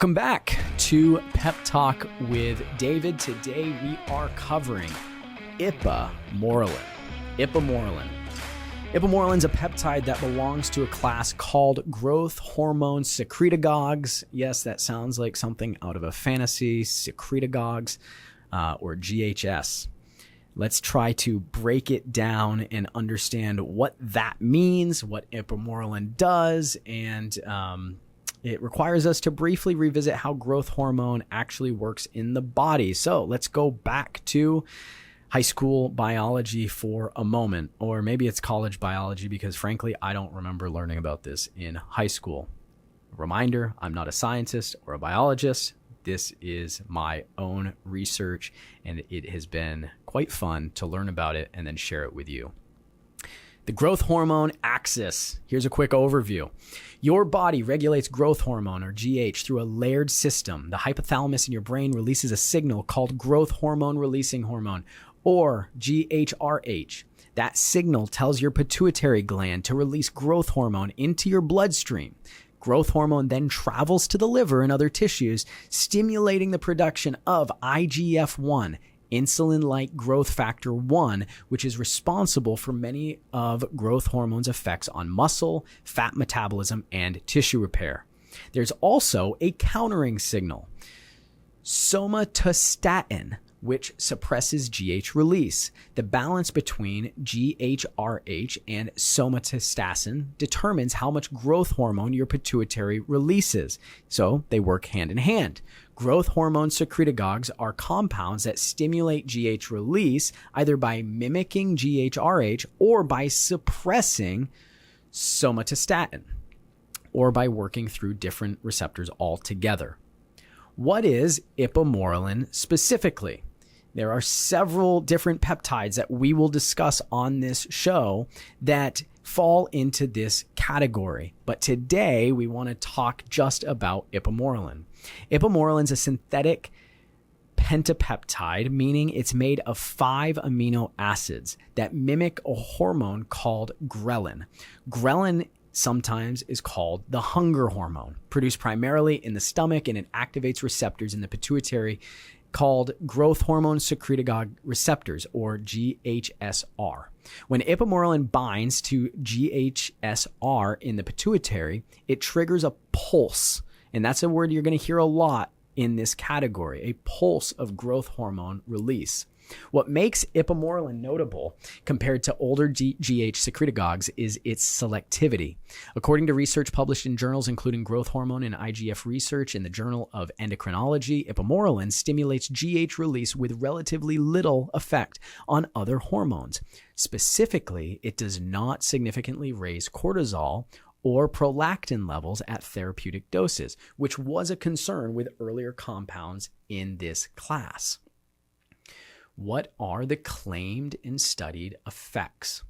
Welcome back to Pep Talk with David. Today we are covering Ipamorelin. Ipamorelin is a peptide that belongs to a class called growth hormone secretagogues. Yes, that sounds like something out of a fantasy, secretagogues, or GHS. Let's try to break it down and understand what that means, what Ipamorelin does, and it requires us to briefly revisit how growth hormone actually works in the body. So let's go back to high school biology for a moment, or maybe it's college biology because frankly, I don't remember learning about this in high school. Reminder, I'm not a scientist or a biologist. This is my own research, and it has been quite fun to learn about it and then share it with you. The growth hormone axis. Here's a quick overview. Your body regulates growth hormone, or GH, through a layered system. The hypothalamus in your brain releases a signal called growth hormone releasing hormone, or GHRH. That signal tells your pituitary gland to release growth hormone into your bloodstream. Growth hormone then travels to the liver and other tissues, stimulating the production of IGF-1, insulin-like growth factor 1, which is responsible for many of growth hormone's effects on muscle, fat metabolism, and tissue repair. There's also a countering signal, somatostatin, which suppresses GH release. The balance between GHRH and somatostatin determines how much growth hormone your pituitary releases. So they work hand in hand. Growth hormone secretagogues are compounds that stimulate GH release either by mimicking GHRH or by suppressing somatostatin, or by working through different receptors altogether. What is Ipamorelin specifically? There are several different peptides that we will discuss on this show that fall into this category. But today we want to talk just about Ipamorelin. Ipamorelin is a synthetic pentapeptide, meaning it's made of 5 amino acids that mimic a hormone called ghrelin. Ghrelin sometimes is called the hunger hormone, produced primarily in the stomach, and it activates receptors in the pituitary called growth hormone secretagogue receptors, or GHS-R. When Ipamorelin binds to GHS-R in the pituitary, it triggers a pulse, and that's a word you're going to hear a lot in this category, a pulse of growth hormone release. What makes Ipamorelin notable compared to older GH secretagogues is its selectivity. According to research published in journals including Growth Hormone and IGF Research in the Journal of Endocrinology, Ipamorelin stimulates GH release with relatively little effect on other hormones. Specifically, it does not significantly raise cortisol or prolactin levels at therapeutic doses, which was a concern with earlier compounds in this class. What are the claimed and studied effects?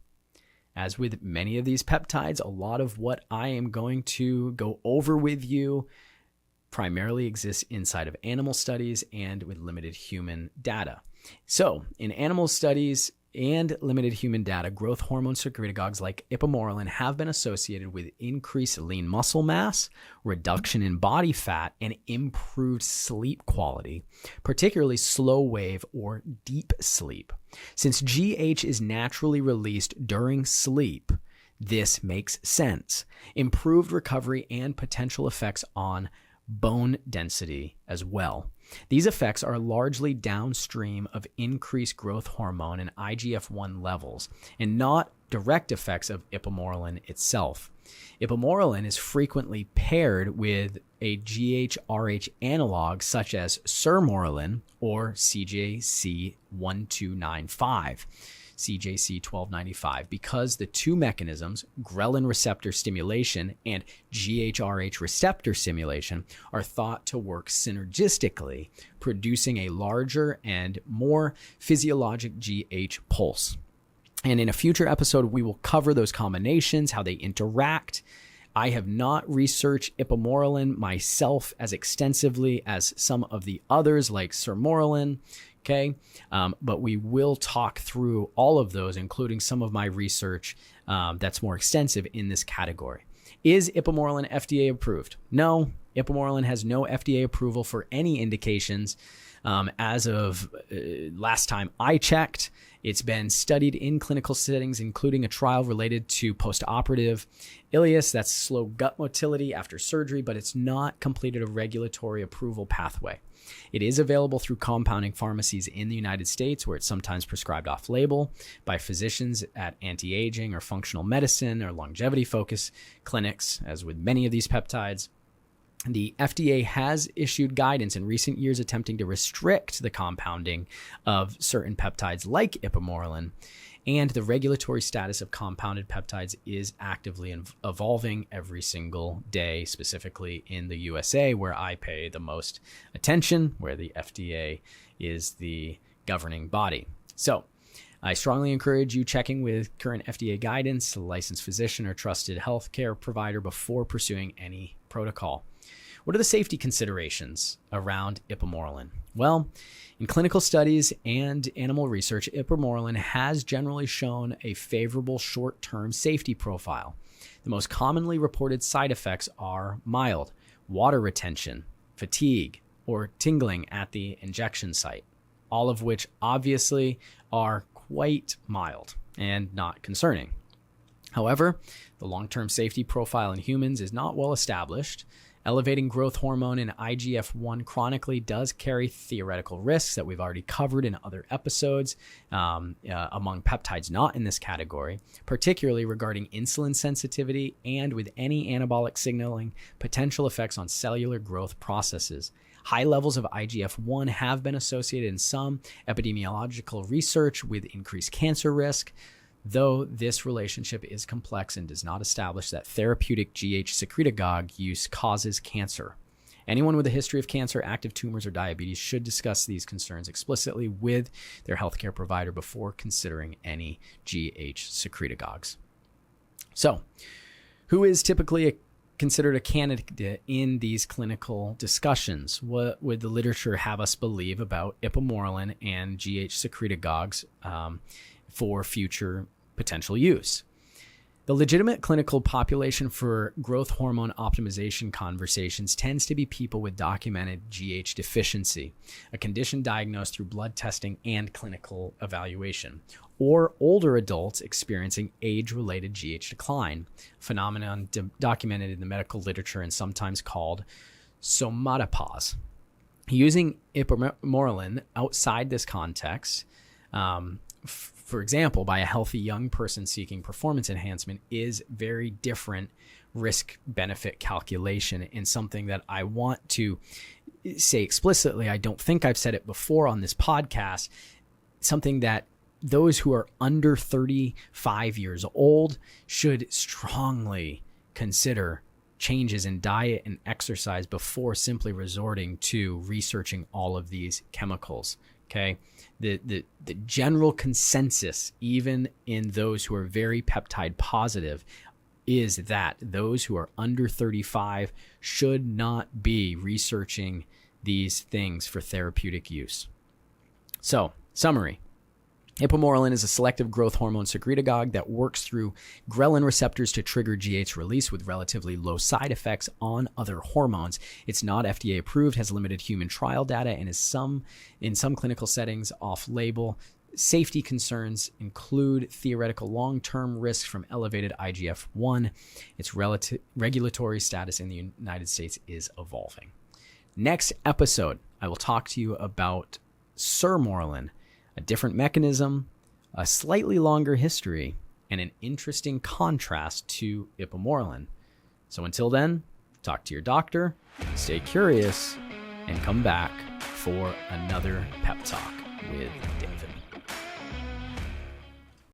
As with many of these peptides, a lot of what I am going to go over with you primarily exists inside of animal studies and with limited human data. So, in animal studies and limited human data, growth hormone secretagogues like Ipamorelin have been associated with increased lean muscle mass, reduction in body fat, and improved sleep quality, particularly slow wave or deep sleep. Since GH is naturally released during sleep, this makes sense. Improved recovery and potential effects on bone density as well. These effects are largely downstream of increased growth hormone and IGF-1 levels, and not direct effects of Ipamorelin itself. Ipamorelin is frequently paired with a GHRH analog such as Sermorelin or CJC1295. CJC 1295, because the two mechanisms, ghrelin receptor stimulation and GHRH receptor stimulation, are thought to work synergistically, producing a larger and more physiologic GH pulse. And in a future episode, we will cover those combinations, how they interact. I have not researched Ipamorelin myself as extensively as some of the others like Sermorelin. Okay, but we will talk through all of those, including some of my research that's more extensive in this category. Is Ipamorelin FDA approved? No, Ipamorelin has no FDA approval for any indications. As of last time I checked, it's been studied in clinical settings, including a trial related to postoperative ileus, that's slow gut motility after surgery, but it's not completed a regulatory approval pathway. It is available through compounding pharmacies in the United States, where it's sometimes prescribed off-label by physicians at antiaging or functional medicine or longevity-focused clinics, as with many of these peptides. The FDA has issued guidance in recent years attempting to restrict the compounding of certain peptides like Ipamorelin, and the regulatory status of compounded peptides is actively evolving every single day, specifically in the USA, where I pay the most attention, where the FDA is the governing body. So I strongly encourage you checking with current FDA guidance, a licensed physician or trusted healthcare provider before pursuing any protocol. What are the safety considerations around Ipamorelin? Well, in clinical studies and animal research, Ipamorelin has generally shown a favorable short-term safety profile. The most commonly reported side effects are mild water retention, fatigue, or tingling at the injection site, all of which obviously are quite mild and not concerning. However, the long-term safety profile in humans is not well established. Elevating growth hormone and IGF-1 chronically does carry theoretical risks that we've already covered in other episodes among peptides not in this category, particularly regarding insulin sensitivity and with any anabolic signaling potential effects on cellular growth processes. High levels of IGF-1 have been associated in some epidemiological research with increased cancer risk, though this relationship is complex and does not establish that therapeutic GH-secretagogue use causes cancer. Anyone with a history of cancer, active tumors, or diabetes should discuss these concerns explicitly with their healthcare provider before considering any GH-secretagogues. So, who is typically considered a candidate in these clinical discussions? What would the literature have us believe about Ipamorelin and GH-secretagogues for future potential use? The legitimate clinical population for growth hormone optimization conversations tends to be people with documented GH deficiency, a condition diagnosed through blood testing and clinical evaluation, or older adults experiencing age-related GH decline, a phenomenon documented in the medical literature and sometimes called somatopause. Using Ipamorelin outside this context, for example, by a healthy young person seeking performance enhancement, is very different risk-benefit calculation, and something that I want to say explicitly. I don't think I've said it before on this podcast, something that those who are under 35 years old should strongly consider changes in diet and exercise before simply resorting to researching all of these chemicals. Okay, the general consensus, even in those who are very peptide positive, is that those who are under 35 should not be researching these things for therapeutic use. So, summary. Ipamorelin is a selective growth hormone secretagogue that works through ghrelin receptors to trigger GH release with relatively low side effects on other hormones. It's not FDA approved, has limited human trial data, and is in some clinical settings off-label. Safety concerns include theoretical long-term risks from elevated IGF-1. Its regulatory status in the United States is evolving. Next episode, I will talk to you about Sermorelin, a different mechanism, a slightly longer history, and an interesting contrast to Ipamorelin. So until then, talk to your doctor, stay curious, and come back for another Pep Talk with David.